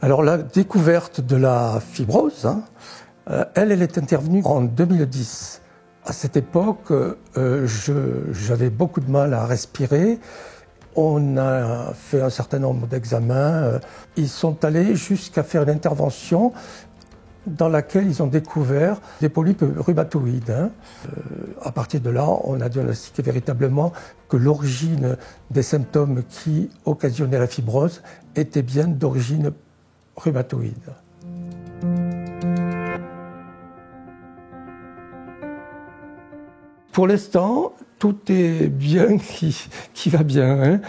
Alors la découverte de la fibrose, elle est intervenue en 2010. À cette époque, j'avais beaucoup de mal à respirer. On a fait un certain nombre d'examens. Ils sont allés jusqu'à faire une intervention dans laquelle ils ont découvert des polypes rhumatoïdes. À partir de là, on a diagnostiqué véritablement que l'origine des symptômes qui occasionnaient la fibrose était bien d'origine rhumatoïde. Pour l'instant, tout est bien qui va bien.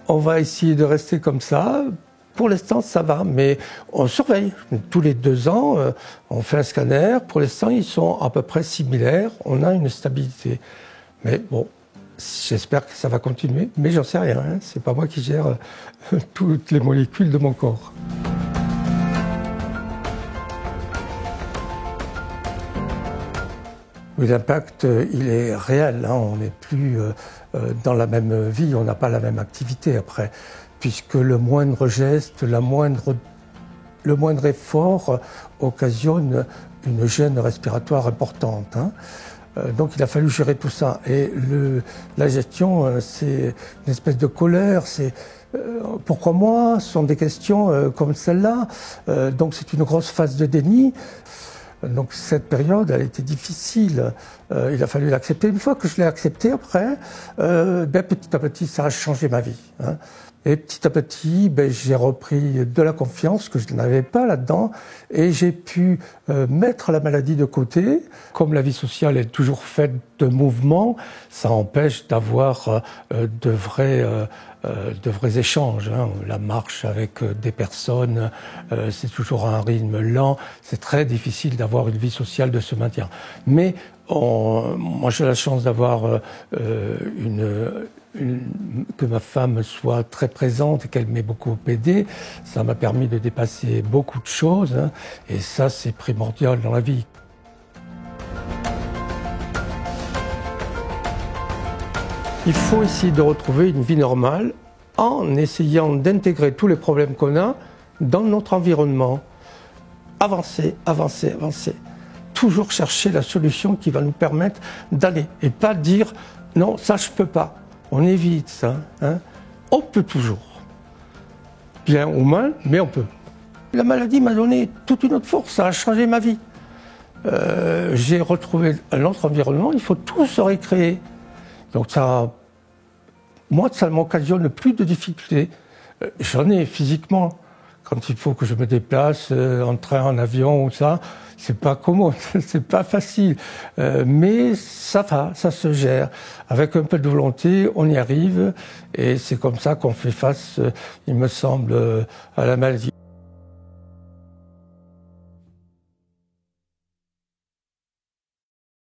On va essayer de rester comme ça. Pour l'instant, ça va, mais on surveille. Tous les 2 ans, on fait un scanner. Pour l'instant, ils sont à peu près similaires. On a une stabilité. Mais bon, j'espère que ça va continuer. Mais j'en sais rien. C'est pas moi qui gère toutes les molécules de mon corps. Oui, l'impact, il est réel. On n'est plus dans la même vie. On n'a pas la même activité après. Puisque le moindre geste, le moindre effort occasionne une gêne respiratoire importante. Donc il a fallu gérer tout ça. Et la gestion, c'est une espèce de colère, c'est pourquoi moi? Ce sont des questions comme celle-là. Donc c'est une grosse phase de déni. Donc cette période, elle était difficile. Il a fallu l'accepter. Une fois que je l'ai accepté après, petit à petit, ça a changé ma vie. Et petit à petit, j'ai repris de la confiance que je n'avais pas là-dedans et j'ai pu mettre la maladie de côté. Comme la vie sociale est toujours faite de mouvements, ça empêche d'avoir de vrais échanges. La marche avec des personnes, c'est toujours à un rythme lent. C'est très difficile d'avoir une vie sociale de ce maintien. Mais moi, j'ai la chance d'avoir que ma femme soit très présente et qu'elle m'ait beaucoup aidé. Ça m'a permis de dépasser beaucoup de choses. Et ça, c'est primordial dans la vie. Il faut essayer de retrouver une vie normale en essayant d'intégrer tous les problèmes qu'on a dans notre environnement. Avancer, avancer, avancer. Toujours chercher la solution qui va nous permettre d'aller et pas dire non, ça je peux pas. On évite ça. On peut toujours. Bien ou mal, mais on peut. La maladie m'a donné toute une autre force, ça a changé ma vie. J'ai retrouvé un autre environnement, il faut tout se récréer. Donc ça m'occasionne plus de difficultés. J'en ai physiquement. Quand il faut que je me déplace en train, en avion ou ça, c'est pas commode, c'est pas facile. Mais ça va, ça se gère. Avec un peu de volonté, on y arrive. Et c'est comme ça qu'on fait face, il me semble, à la maladie.